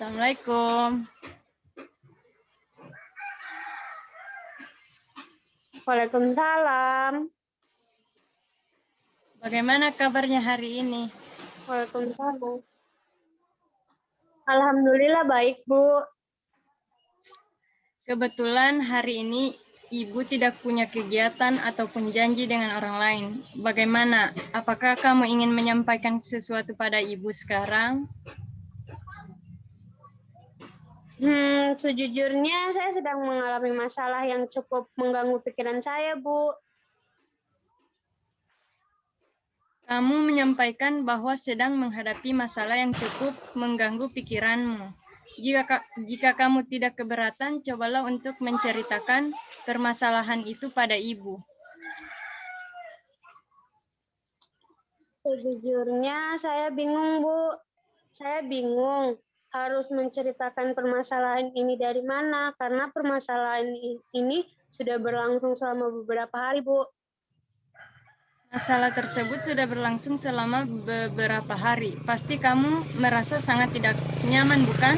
Assalamualaikum. Waalaikumsalam. Bagaimana kabarnya hari ini? Waalaikumsalam. Alhamdulillah baik, Bu. Kebetulan hari ini Ibu tidak punya kegiatan ataupun janji dengan orang lain. Bagaimana? Apakah kamu ingin menyampaikan sesuatu pada Ibu sekarang? Sejujurnya saya sedang mengalami masalah yang cukup mengganggu pikiran saya, Bu. Kamu menyampaikan bahwa sedang menghadapi masalah yang cukup mengganggu pikiranmu. Jika kamu tidak keberatan, cobalah untuk menceritakan permasalahan itu pada Ibu. Sejujurnya saya bingung, Bu. Saya bingung harus menceritakan permasalahan ini dari mana, karena permasalahan ini sudah berlangsung selama beberapa hari, Bu. Masalah tersebut sudah berlangsung selama beberapa hari. Pasti kamu merasa sangat tidak nyaman, bukan?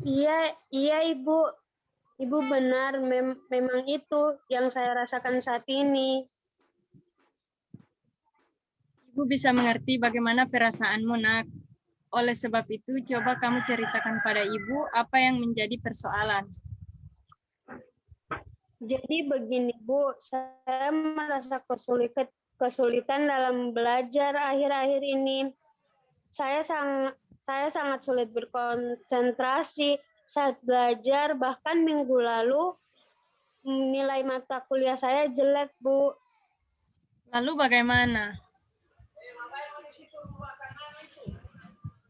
Iya, Ibu. Ibu benar, memang itu yang saya rasakan saat ini. Ibu bisa mengerti bagaimana perasaanmu, Nak. Oleh sebab itu, coba kamu ceritakan pada Ibu apa yang menjadi persoalan. Jadi begini, Bu, saya merasa kesulitan dalam belajar akhir-akhir ini. Saya sangat sulit berkonsentrasi saat belajar, bahkan minggu lalu nilai mata kuliah saya jelek, Bu. Lalu bagaimana?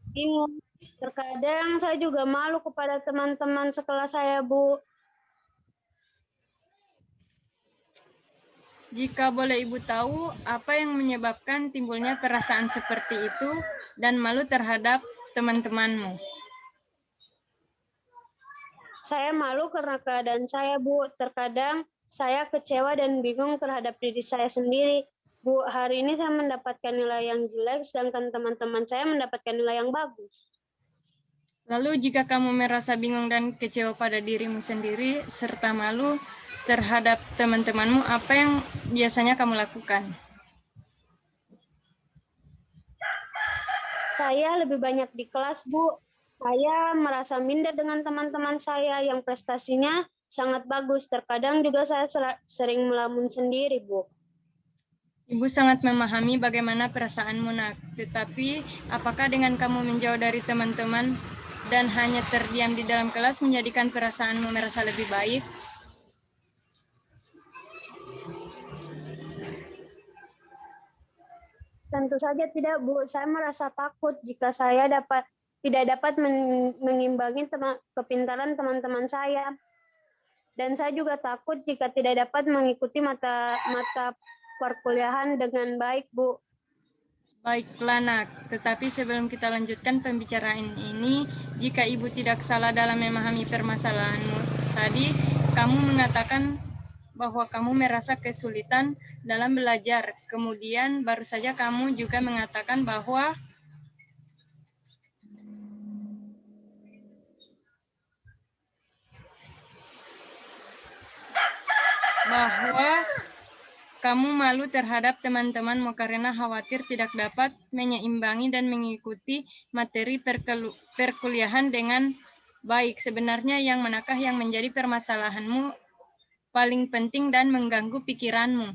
Bingung. Terkadang saya juga malu kepada teman-teman sekelas saya, Bu. Jika boleh Ibu tahu, apa yang menyebabkan timbulnya perasaan seperti itu dan malu terhadap teman-temanmu? Saya malu karena keadaan saya, Bu. Terkadang saya kecewa dan bingung terhadap diri saya sendiri. Bu, hari ini saya mendapatkan nilai yang jelek, sedangkan teman-teman saya mendapatkan nilai yang bagus. Lalu jika kamu merasa bingung dan kecewa pada dirimu sendiri, serta malu terhadap teman-temanmu, apa yang biasanya kamu lakukan? Saya lebih banyak di kelas, Bu. Saya merasa minder dengan teman-teman saya yang prestasinya sangat bagus. Terkadang juga saya sering melamun sendiri, Bu. Ibu sangat memahami bagaimana perasaanmu, Nak. Tetapi, apakah dengan kamu menjauh dari teman-teman dan hanya terdiam di dalam kelas menjadikan perasaanmu merasa lebih baik? Tentu saja tidak, Bu. Saya merasa takut jika saya tidak dapat mengimbangi kepintaran teman-teman saya. Dan saya juga takut jika tidak dapat mengikuti mata perkuliahan dengan baik, Bu. Baiklah, Nak. Tetapi sebelum kita lanjutkan pembicaraan ini, jika Ibu tidak salah dalam memahami permasalahanmu tadi, kamu mengatakan bahwa kamu merasa kesulitan dalam belajar. Kemudian baru saja kamu juga mengatakan bahwa kamu malu terhadap teman-temanmu karena khawatir tidak dapat menyeimbangi dan mengikuti materi perkuliahan dengan baik. Sebenarnya yang manakah yang menjadi permasalahanmu paling penting dan mengganggu pikiranmu?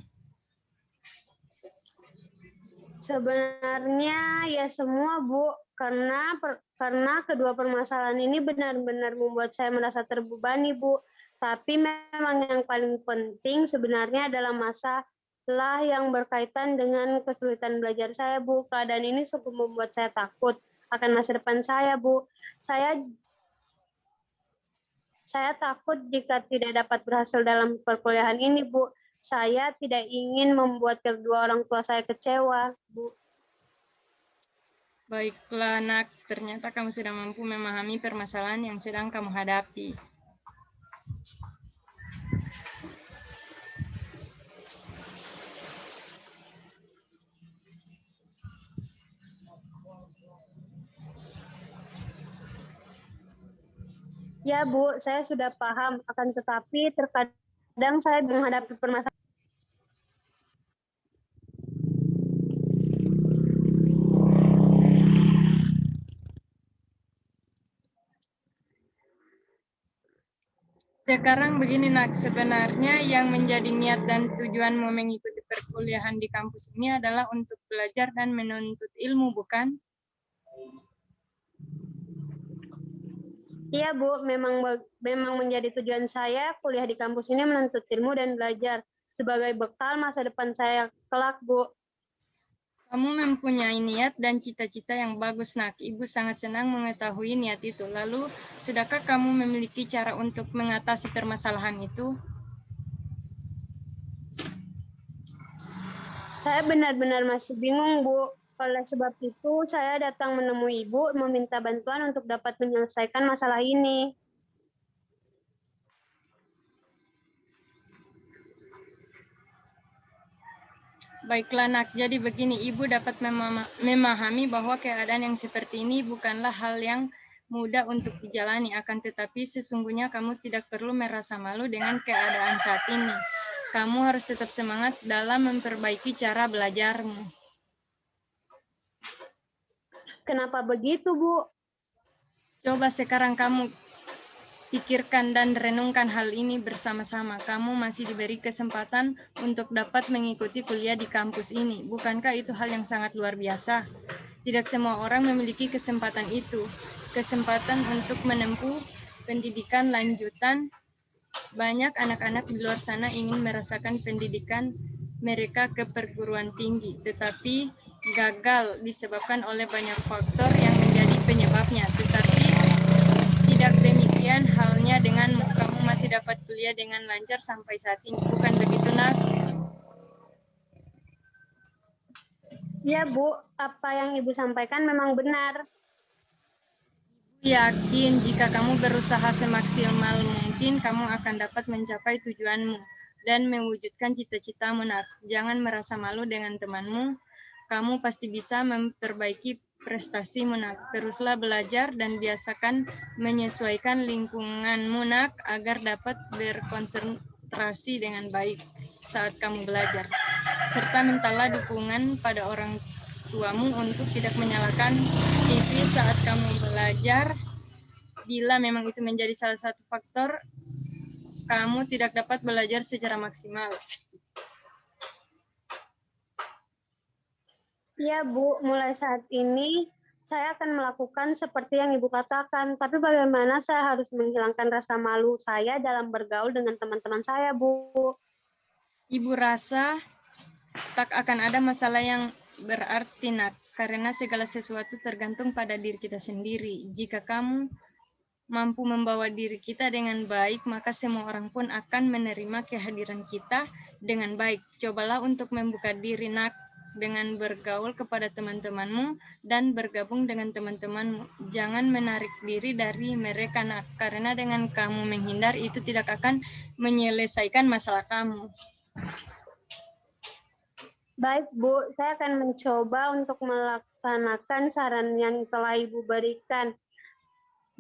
Sebenarnya ya semua, Bu. Karena kedua permasalahan ini benar-benar membuat saya merasa terbebani, Bu. Tapi memang yang paling penting sebenarnya adalah masalah yang berkaitan dengan kesulitan belajar saya, Bu. Keadaan ini cukup membuat saya takut akan masa depan saya, Bu. Saya takut jika tidak dapat berhasil dalam perkuliahan ini, Bu. Saya tidak ingin membuat kedua orang tua saya kecewa, Bu. Baiklah, Nak. Ternyata kamu sudah mampu memahami permasalahan yang sedang kamu hadapi. Ya Bu, saya sudah paham, akan tetapi terkadang saya menghadapi permasalahan. Sekarang begini Nak, sebenarnya yang menjadi niat dan tujuanmu mengikuti perkuliahan di kampus ini adalah untuk belajar dan menuntut ilmu, bukan? Iya Bu, memang menjadi tujuan saya kuliah di kampus ini menuntut ilmu dan belajar sebagai bekal masa depan saya kelak Bu. Kamu mempunyai niat dan cita-cita yang bagus, Nak. Ibu sangat senang mengetahui niat itu. Lalu, sudahkah kamu memiliki cara untuk mengatasi permasalahan itu? Saya benar-benar masih bingung Bu. Oleh sebab itu, saya datang menemui Ibu meminta bantuan untuk dapat menyelesaikan masalah ini. Baiklah, Nak. Jadi begini, Ibu dapat memahami bahwa keadaan yang seperti ini bukanlah hal yang mudah untuk dijalani. Akan tetapi sesungguhnya kamu tidak perlu merasa malu dengan keadaan saat ini. Kamu harus tetap semangat dalam memperbaiki cara belajarmu. Kenapa begitu Bu? Coba sekarang kamu pikirkan dan renungkan hal ini bersama-sama. Kamu masih diberi kesempatan untuk dapat mengikuti kuliah di kampus ini. Bukankah itu hal yang sangat luar biasa? Tidak semua orang memiliki kesempatan itu. Kesempatan untuk menempuh pendidikan lanjutan. Banyak anak-anak di luar sana ingin merasakan pendidikan mereka ke perguruan tinggi, tetapi gagal disebabkan oleh banyak faktor yang menjadi penyebabnya. Tetapi tidak demikian halnya denganmu. Kamu masih dapat kuliah dengan lancar sampai saat ini. Bukan begitu, Nak? Ya Bu, apa yang Ibu sampaikan memang benar. Yakin jika kamu berusaha semaksimal mungkin, kamu akan dapat mencapai tujuanmu dan mewujudkan cita-citamu, Nak. Jangan merasa malu dengan temanmu. Kamu pasti bisa memperbaiki prestasimu, Nak. Teruslah belajar dan biasakan menyesuaikan lingkunganmu, Nak, agar dapat berkonsentrasi dengan baik saat kamu belajar. Serta mintalah dukungan pada orang tuamu untuk tidak menyalakan TV saat kamu belajar. Bila memang itu menjadi salah satu faktor kamu tidak dapat belajar secara maksimal. Iya Bu, mulai saat ini saya akan melakukan seperti yang Ibu katakan. Tapi bagaimana saya harus menghilangkan rasa malu saya dalam bergaul dengan teman-teman saya Bu? Ibu rasa tak akan ada masalah yang berarti, Nak, karena segala sesuatu tergantung pada diri kita sendiri. Jika kamu mampu membawa diri kita dengan baik, maka semua orang pun akan menerima kehadiran kita dengan baik. Cobalah untuk membuka diri, Nak, dengan bergaul kepada teman-temanmu dan bergabung dengan teman-temanmu. Jangan menarik diri dari mereka, Nak, karena dengan kamu menghindar itu tidak akan menyelesaikan masalah kamu. Baik Bu, saya akan mencoba untuk melaksanakan saran yang telah Ibu berikan.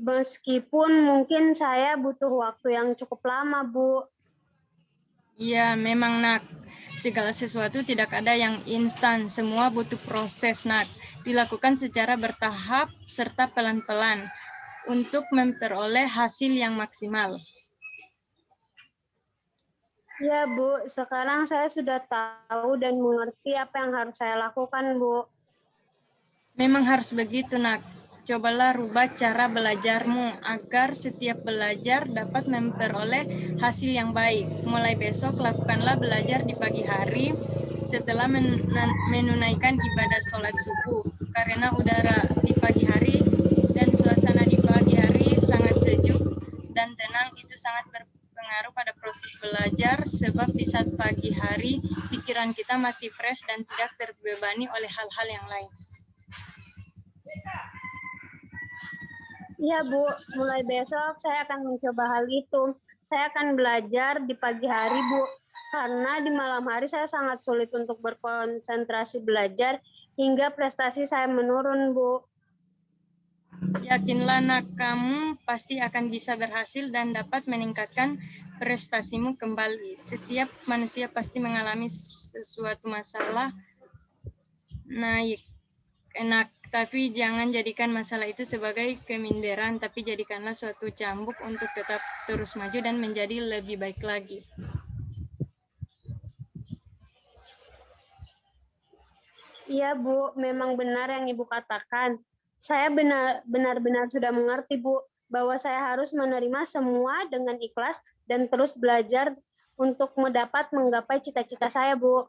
Meskipun mungkin saya butuh waktu yang cukup lama Bu. Iya, memang, Nak. Segala sesuatu tidak ada yang instan, semua butuh proses, Nak. Dilakukan secara bertahap serta pelan-pelan untuk memperoleh hasil yang maksimal. Ya Bu, sekarang saya sudah tahu dan mengerti apa yang harus saya lakukan Bu. Memang harus begitu, Nak. Cobalah rubah cara belajarmu agar setiap belajar dapat memperoleh hasil yang baik. Mulai besok, lakukanlah belajar di pagi hari setelah menunaikan ibadah sholat subuh. Karena udara di pagi hari dan suasana di pagi hari sangat sejuk dan tenang, itu sangat berpengaruh pada proses belajar, sebab di saat pagi hari pikiran kita masih fresh dan tidak terbebani oleh hal-hal yang lain. Iya Bu, mulai besok saya akan mencoba hal itu. Saya akan belajar di pagi hari Bu, karena di malam hari saya sangat sulit untuk berkonsentrasi belajar hingga prestasi saya menurun Bu. Yakinlah nak, kamu pasti akan bisa berhasil dan dapat meningkatkan prestasimu kembali. Setiap manusia pasti mengalami sesuatu masalah naik. Enak, tapi jangan jadikan masalah itu sebagai keminderan, tapi jadikanlah suatu cambuk untuk tetap terus maju dan menjadi lebih baik lagi. Iya Bu, memang benar yang Ibu katakan. Saya benar-benar sudah mengerti Bu, bahwa saya harus menerima semua dengan ikhlas dan terus belajar untuk menggapai cita-cita saya Bu.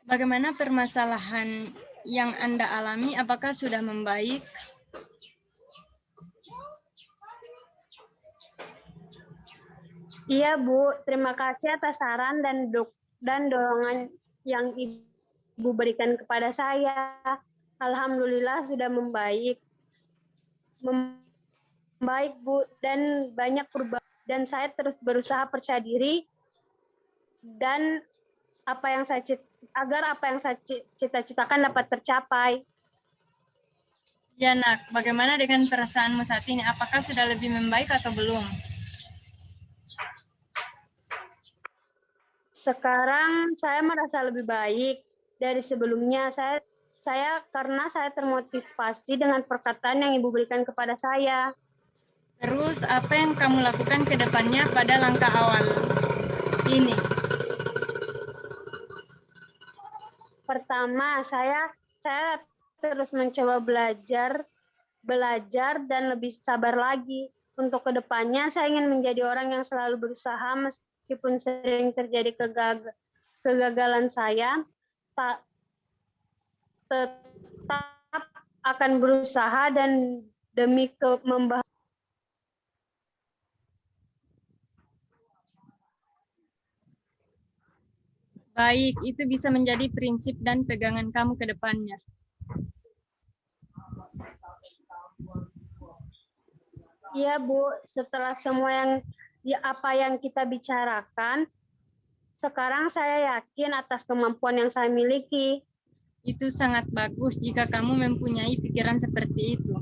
Bagaimana permasalahan yang Anda alami? Apakah sudah membaik? Iya Bu, terima kasih atas saran dan dorongan yang Ibu berikan kepada saya. Alhamdulillah sudah membaik. Membaik Bu, dan banyak perubahan. Dan saya terus berusaha percaya diri dan agar apa yang saya cita-citakan dapat tercapai. Ya nak, bagaimana dengan perasaanmu saat ini? Apakah sudah lebih membaik atau belum? Sekarang saya merasa lebih baik dari sebelumnya. Karena saya termotivasi dengan perkataan yang Ibu berikan kepada saya. Terus, apa yang kamu lakukan ke depannya pada langkah awal ini? Pertama, saya terus mencoba belajar dan lebih sabar lagi. Untuk kedepannya, saya ingin menjadi orang yang selalu berusaha meskipun sering terjadi kegagalan saya, tetap akan berusaha dan demi Baik, itu bisa menjadi prinsip dan pegangan kamu ke depannya. Iya Bu, setelah semua apa yang kita bicarakan, sekarang saya yakin atas kemampuan yang saya miliki. Itu sangat bagus jika kamu mempunyai pikiran seperti itu.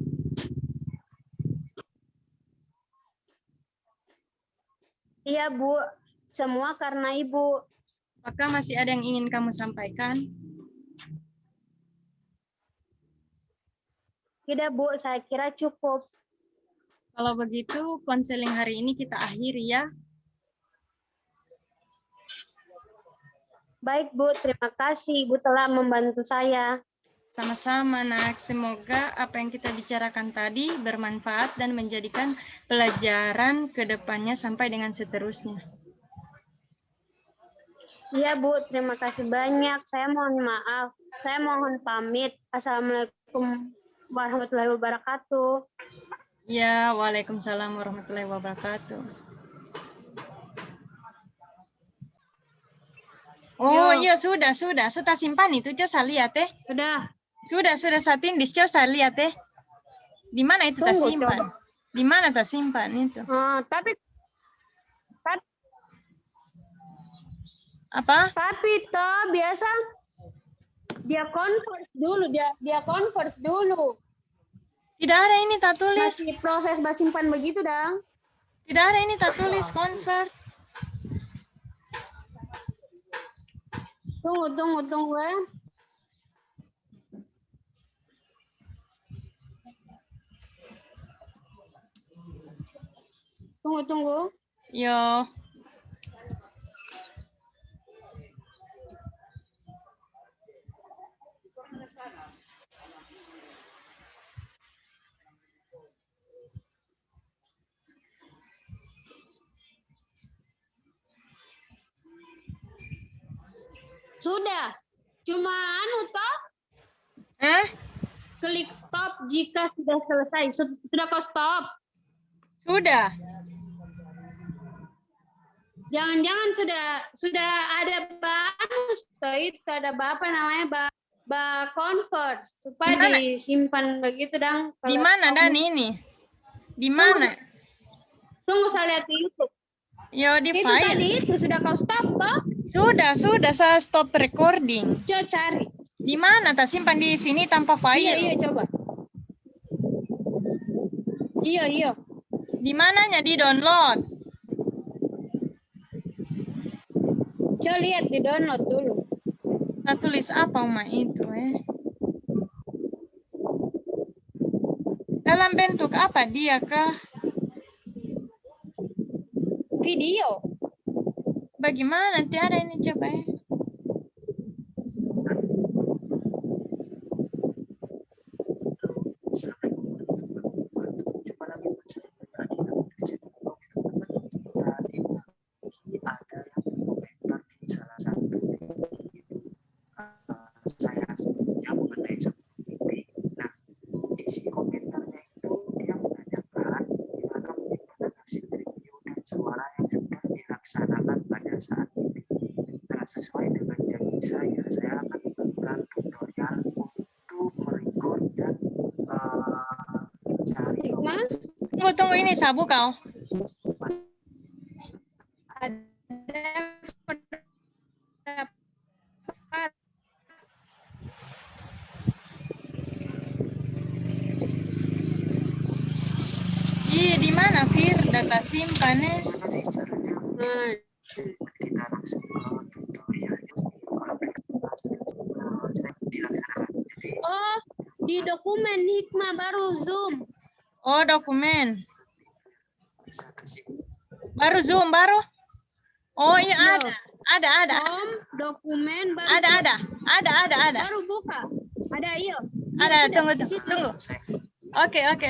Iya Bu, semua karena Ibu. Apakah masih ada yang ingin kamu sampaikan? Tidak Bu, saya kira cukup. Kalau begitu, konseling hari ini kita akhiri ya. Baik Bu, terima kasih Ibu telah membantu saya. Sama-sama nak, semoga apa yang kita bicarakan tadi bermanfaat dan menjadikan pelajaran ke depannya sampai dengan seterusnya. Iya Bu, terima kasih banyak. Saya mohon maaf. Saya mohon pamit. Assalamualaikum warahmatullahi wabarakatuh. Ya, waalaikumsalam warahmatullahi wabarakatuh. Oh iya, sudah. Sudah simpan itu, coba lihat teh. Sudah saya tindis, coba lihat teh. Di mana itu tak simpan? Di mana tak simpan itu? Tapi Apa? Tapi toh biasa dia convert dulu. Tidak ada ini tak tulis. Masih proses simpan begitu dong. Tidak ada ini tak tulis convert. Tunggu ya. Tunggu. Yo. Sudah. Cuma toh? Klik stop jika sudah selesai. Sudah kau stop? Sudah. Jangan-jangan sudah ada ada apa namanya convert supaya disimpan begitu dong. Di mana dan ini? Di mana? Tunggu saya lihat di YouTube. Yo, di itu file. Tadi itu sudah kau stop toh? Sudah saya stop recording. Coba cari. Di mana tak simpan di sini tanpa file? Iya coba. Iya. Di mananya di download? Coba lihat di download dulu. Kita tulis apa Uma itu Dalam bentuk apa dia kah? Video. Bagaimana? Tiada ini coba saya sebutnya mengenai sebuah mimpi. Nah, isi komentarnya itu dia menanyakan gimana bagaimana hasil review dan suara yang sudah dilaksanakan pada saat ini. Nah, sesuai dengan janji saya akan memberikan tutorial untuk merecord dan mencari Tunggu ini sabu kau. Iya, di mana Fir data simpannya? Gimana sih caranya? Kita langsung ke tutorial dilaksanakan. Jadi, Di dokumen Hikmah baru Zoom. Oh, dokumen. bisa kasih Baru Zoom baru? Oh, iya Iya. ada. Dokumen baru. Ada. Baru buka. Ada iya. Ada, Iya, tunggu. di situ. Oke. saya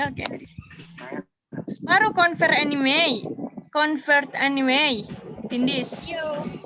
Baru convert anyway. Tindis. Iya.